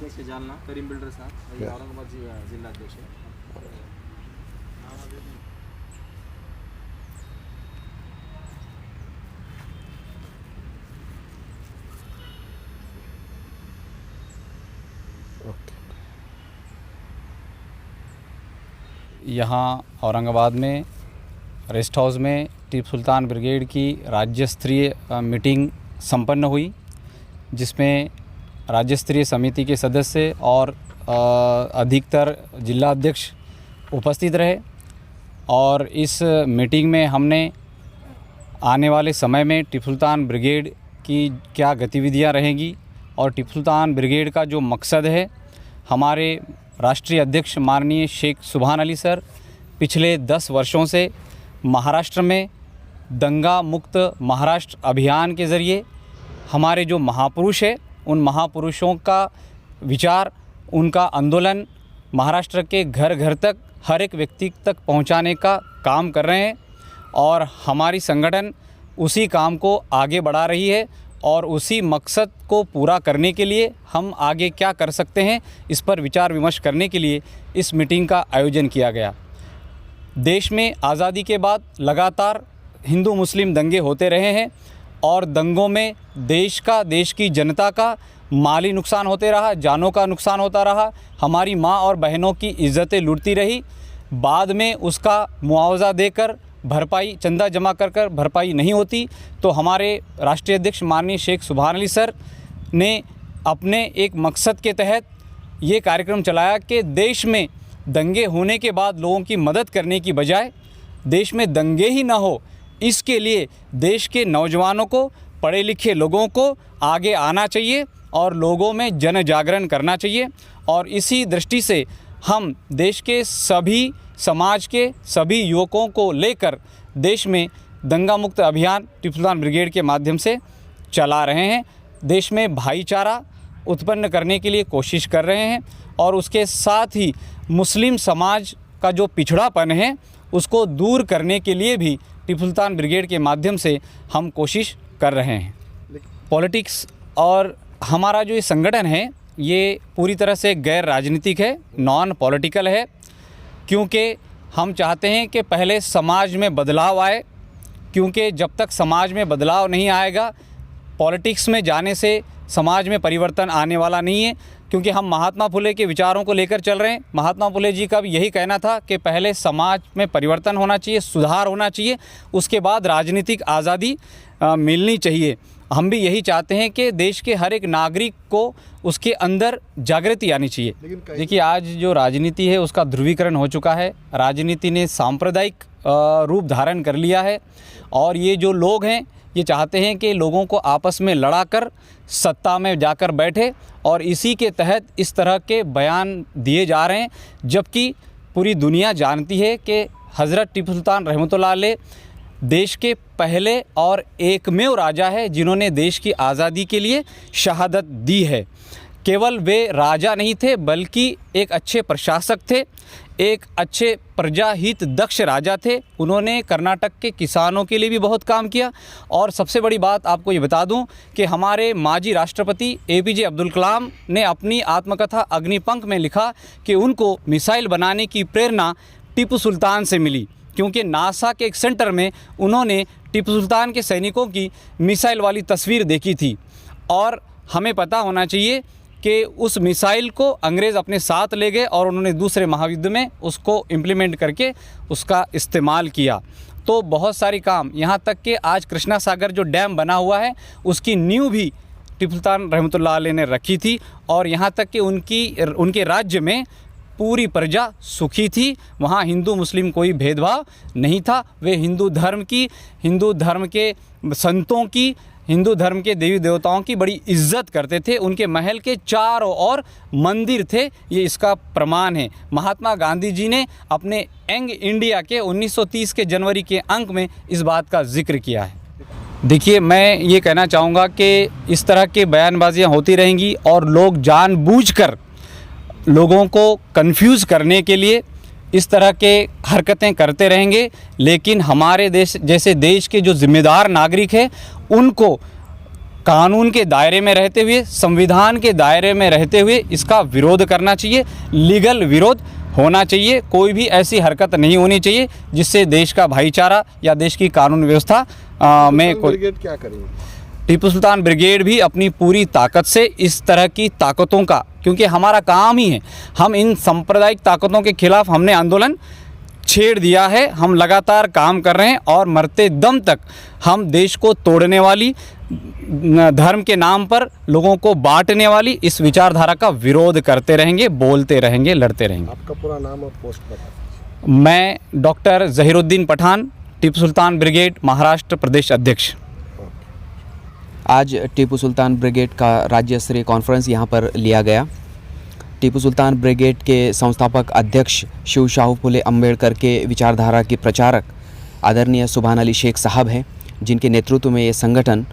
अध्यक्ष जालना करीम बिल्डर साहब, ये औरंगाबाद जिला अध्यक्ष है। यहाँ औरंगाबाद में रेस्ट हाउस में टीपू सुल्तान ब्रिगेड की राज्य स्तरीय मीटिंग संपन्न हुई, जिसमें राज्य स्तरीय समिति के सदस्य और अधिकतर जिला अध्यक्ष उपस्थित रहे। और इस मीटिंग में हमने आने वाले समय में टीपू सुल्तान ब्रिगेड की क्या गतिविधियां रहेंगी और टीपू सुल्तान ब्रिगेड का जो मकसद है, हमारे राष्ट्रीय अध्यक्ष माननीय शेख सुभान अली सर पिछले 10 वर्षों से महाराष्ट्र में दंगा मुक्त महाराष्ट्र अभियान के ज़रिए हमारे जो महापुरुष हैं, उन महापुरुषों का विचार, उनका आंदोलन महाराष्ट्र के घर घर तक, हर एक व्यक्ति तक पहुंचाने का काम कर रहे हैं। और हमारी संगठन उसी काम को आगे बढ़ा रही है और उसी मकसद को पूरा करने के लिए हम आगे क्या कर सकते हैं, इस पर विचार विमर्श करने के लिए इस मीटिंग का आयोजन किया गया। देश में आज़ादी के बाद लगातार हिंदू मुस्लिम दंगे होते रहे हैं और दंगों में देश की जनता का माली नुकसान होते रहा, जानों का नुकसान होता रहा, हमारी माँ और बहनों की इज्जतें लुटती रही। बाद में उसका मुआवजा देकर भरपाई, चंदा जमा कर भरपाई नहीं होती, तो हमारे राष्ट्रीय अध्यक्ष माननीय शेख सुभान अली सर ने अपने एक मकसद के तहत ये कार्यक्रम चलाया कि देश में दंगे होने के बाद लोगों की मदद करने की बजाय देश में दंगे ही ना हो, इसके लिए देश के नौजवानों को, पढ़े लिखे लोगों को आगे आना चाहिए और लोगों में जन जागरण करना चाहिए। और इसी दृष्टि से हम देश के सभी समाज के सभी युवकों को लेकर देश में दंगा मुक्त अभियान टीपू सुल्तान ब्रिगेड के माध्यम से चला रहे हैं। देश में भाईचारा उत्पन्न करने के लिए कोशिश कर रहे हैं और उसके साथ ही मुस्लिम समाज का जो पिछड़ापन है उसको दूर करने के लिए भी टीपू सुल्तान ब्रिगेड के माध्यम से हम कोशिश कर रहे हैं। पॉलिटिक्स और हमारा जो ये संगठन है ये पूरी तरह से गैर राजनीतिक है, नॉन पॉलिटिकल है, क्योंकि हम चाहते हैं कि पहले समाज में बदलाव आए, क्योंकि जब तक समाज में बदलाव नहीं आएगा पॉलिटिक्स में जाने से समाज में परिवर्तन आने वाला नहीं है। क्योंकि हम महात्मा फुले के विचारों को लेकर चल रहे हैं। महात्मा फुले जी का भी यही कहना था कि पहले समाज में परिवर्तन होना चाहिए, सुधार होना चाहिए, उसके बाद राजनीतिक आज़ादी मिलनी चाहिए। हम भी यही चाहते हैं कि देश के हर एक नागरिक को उसके अंदर जागृति आनी चाहिए। देखिए, आज जो राजनीति है उसका ध्रुवीकरण हो चुका है। राजनीति ने सांप्रदायिक रूप धारण कर लिया है और ये जो लोग हैं ये चाहते हैं कि लोगों को आपस में लड़ाकर सत्ता में जाकर बैठे और इसी के तहत इस तरह के बयान दिए जा रहे हैं। जबकि पूरी दुनिया जानती है कि हज़रत टीपू सुल्तान रहमतुल्लाह अलैह देश के पहले और एकमेव राजा है जिन्होंने देश की आज़ादी के लिए शहादत दी है। केवल वे राजा नहीं थे बल्कि एक अच्छे प्रशासक थे, एक अच्छे प्रजाहित दक्ष राजा थे। उन्होंने कर्नाटक के किसानों के लिए भी बहुत काम किया। और सबसे बड़ी बात आपको ये बता दूं कि हमारे माजी राष्ट्रपति APJ अब्दुल कलाम ने अपनी आत्मकथा अग्निपंख में लिखा कि उनको मिसाइल बनाने की प्रेरणा टीपू सुल्तान से मिली, क्योंकि नासा के एक सेंटर में उन्होंने टीपू सुल्तान के सैनिकों की मिसाइल वाली तस्वीर देखी थी। और हमें पता होना चाहिए कि उस मिसाइल को अंग्रेज़ अपने साथ ले गए और उन्होंने दूसरे महायुद्ध में उसको इम्प्लीमेंट करके उसका इस्तेमाल किया। तो बहुत सारी काम, यहाँ तक कि आज कृष्णा सागर जो डैम बना हुआ है उसकी नींव भी टीपू सुल्तान रहमतुल्लाह अलैह ने रखी थी। और यहाँ तक कि उनके राज्य में पूरी प्रजा सुखी थी, वहाँ हिंदू मुस्लिम कोई भेदभाव नहीं था। वे हिंदू धर्म की, हिंदू धर्म के संतों की, हिंदू धर्म के देवी देवताओं की बड़ी इज्जत करते थे। उनके महल के चारों ओर मंदिर थे, ये इसका प्रमाण है। महात्मा गांधी जी ने अपने यंग इंडिया के 1930 के जनवरी के अंक में इस बात का जिक्र किया है। देखिए, मैं ये कहना चाहूँगा कि इस तरह के बयानबाजियाँ होती रहेंगी और लोग जानबूझकर लोगों को कंफ्यूज करने के लिए इस तरह के हरकतें करते रहेंगे। लेकिन हमारे देश जैसे देश के जो ज़िम्मेदार नागरिक हैं उनको कानून के दायरे में रहते हुए, संविधान के दायरे में रहते हुए इसका विरोध करना चाहिए। लीगल विरोध होना चाहिए। कोई भी ऐसी हरकत नहीं होनी चाहिए जिससे देश का भाईचारा या देश की कानून व्यवस्था में कोई। ब्रिगेड क्या करेंगे? टीपू सुल्तान ब्रिगेड भी अपनी पूरी ताकत से इस तरह की ताकतों का, क्योंकि हमारा काम ही है, हम इन सांप्रदायिक ताकतों के खिलाफ हमने आंदोलन छेड़ दिया है। हम लगातार काम कर रहे हैं और मरते दम तक हम देश को तोड़ने वाली, धर्म के नाम पर लोगों को बांटने वाली इस विचारधारा का विरोध करते रहेंगे, बोलते रहेंगे, लड़ते रहेंगे। आपका पूरा नाम और पोस्ट बता दीजिए। मैं डॉक्टर ज़हीरुद्दीन पठान, टीपू सुल्तान ब्रिगेड महाराष्ट्र प्रदेश अध्यक्ष। आज टीपू सुल्तान ब्रिगेड का राज्य स्तरीय कॉन्फ्रेंस यहाँ पर लिया गया। टीपू सुल्तान ब्रिगेड के संस्थापक अध्यक्ष शिव शाहू फुले अम्बेडकर के विचारधारा के प्रचारक आदरणीय सुभान अली शेख साहब हैं, जिनके नेतृत्व में ये संगठन,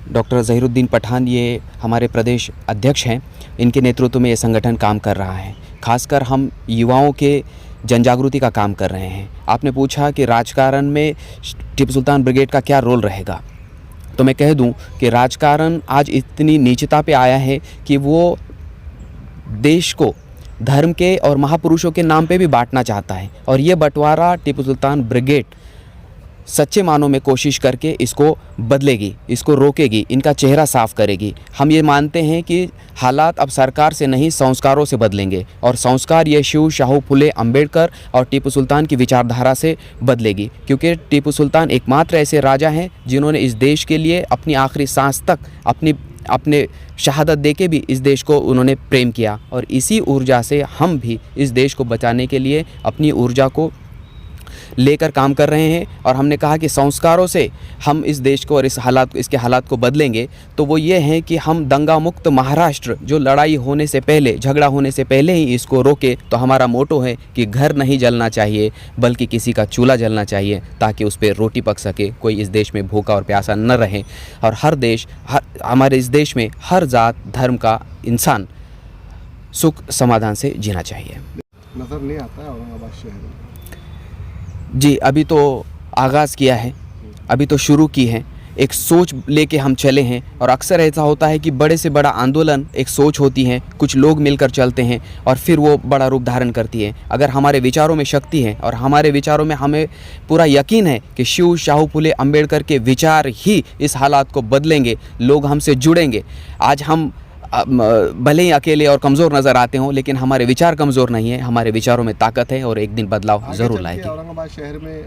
डॉक्टर ज़हीरुद्दीन पठान ये हमारे प्रदेश अध्यक्ष हैं, इनके नेतृत्व में ये संगठन काम कर रहा है। खासकर हम युवाओं के जनजागृति का काम कर रहे हैं। आपने पूछा कि राजकारण में टीपू सुल्तान ब्रिगेड का क्या रोल रहेगा, तो मैं कह दूं कि राजकारण आज इतनी नीचता पे आया है कि वो देश को धर्म के और महापुरुषों के नाम पे भी बांटना चाहता है, और ये बंटवारा टीपू सुल्तान ब्रिगेड सच्चे मानों में कोशिश करके इसको बदलेगी, इसको रोकेगी, इनका चेहरा साफ करेगी। हम ये मानते हैं कि हालात अब सरकार से नहीं संस्कारों से बदलेंगे, और संस्कार ये शिव शाहू फुले अम्बेडकर और टीपू सुल्तान की विचारधारा से बदलेगी, क्योंकि टीपू सुल्तान एकमात्र ऐसे राजा हैं जिन्होंने इस देश के लिए अपनी आखिरी सांस तक अपने शहादत देके भी इस देश को उन्होंने प्रेम किया, और इसी ऊर्जा से हम भी इस देश को बचाने के लिए अपनी ऊर्जा को लेकर काम कर रहे हैं। और हमने कहा कि संस्कारों से हम इस देश को और इसके हालात को बदलेंगे, तो वो ये हैं कि हम दंगा मुक्त महाराष्ट्र, जो लड़ाई होने से पहले, झगड़ा होने से पहले ही इसको रोके। तो हमारा मोटो है कि घर नहीं जलना चाहिए, बल्कि किसी का चूल्हा जलना चाहिए, ताकि उस पर रोटी पक सके, कोई इस देश में भूखा और प्यासा न रहे। और हमारे इस देश में हर जात धर्म का इंसान सुख समाधान से जीना चाहिए। नज़र नहीं आता है औरंगाबाद शहर में? जी, अभी तो आगाज़ किया है, अभी तो शुरू की है। एक सोच लेके हम चले हैं, और अक्सर ऐसा होता है कि बड़े से बड़ा आंदोलन एक सोच होती है, कुछ लोग मिलकर चलते हैं और फिर वो बड़ा रूप धारण करती है। अगर हमारे विचारों में शक्ति है और हमारे विचारों में हमें पूरा यकीन है कि शिव शाहू फुले अम्बेडकर के विचार ही इस हालात को बदलेंगे, लोग हमसे जुड़ेंगे। आज हम भले ही अकेले और कमज़ोर नज़र आते हों, लेकिन हमारे विचार कमज़ोर नहीं है, हमारे विचारों में ताकत है, और एक दिन बदलाव ज़रूर लाएगी। औरंगाबाद शहर में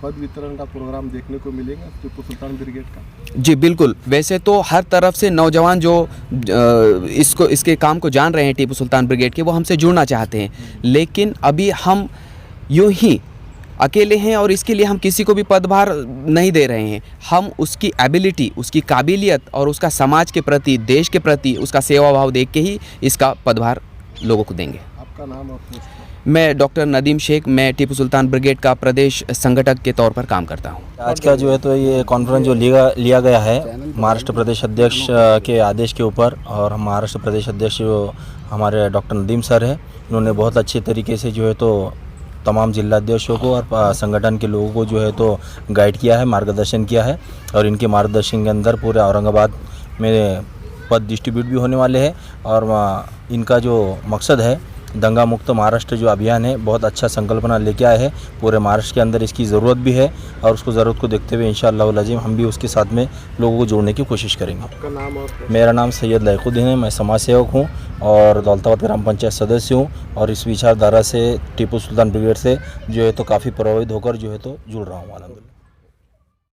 पद वितरण का प्रोग्राम देखने को मिलेगा टीपू सुल्तान ब्रिगेड का? जी बिल्कुल। वैसे तो हर तरफ से नौजवान जो इसके काम को जान रहे हैं टीपू सुल्तान ब्रिगेड के, वो हमसे जुड़ना चाहते हैं, लेकिन अभी हम यूं ही अकेले हैं, और इसके लिए हम किसी को भी पदभार नहीं दे रहे हैं। हम उसकी एबिलिटी, उसकी काबिलियत और उसका समाज के प्रति, देश के प्रति उसका सेवा भाव देख के ही इसका पदभार लोगों को देंगे। आपका नाम और पोस्ट? मैं डॉक्टर नदीम शेख, मैं टीपू सुल्तान ब्रिगेड का प्रदेश संगठक के तौर पर काम करता हूँ। आज का जो है तो ये कॉन्फ्रेंस जो लिया गया है महाराष्ट्र प्रदेश अध्यक्ष के आदेश के ऊपर, और महाराष्ट्र प्रदेश अध्यक्ष जो हमारे डॉक्टर नदीम सर है, उन्होंने बहुत अच्छे तरीके से जो है तो तमाम जिलाध्यक्षों को और संगठन के लोगों को जो है तो गाइड किया है, मार्गदर्शन किया है, और इनके मार्गदर्शन के अंदर पूरे औरंगाबाद में पद डिस्ट्रीब्यूट भी होने वाले हैं। और इनका जो मकसद है दंगा मुक्त महाराष्ट्र जो अभियान है, बहुत अच्छा संकल्पना लेके आए हैं। पूरे महाराष्ट्र के अंदर इसकी ज़रूरत भी है, और उसको ज़रूरत को देखते हुए इंशाअल्लाह अज़ीम हम भी उसके साथ में लोगों को जोड़ने की कोशिश करेंगे। आपका नाम और? मेरा नाम सैयद लैकुद्दीन है, मैं समाज सेवक हूँ और दौलताबाद ग्राम पंचायत सदस्य हूँ, और इस विचारधारा से टीपू सुल्तान ब्रिगेड से जो है तो काफ़ी प्रभावित होकर जो है तो जुड़ रहा हूँ। अलहम्दुलिल्लाह।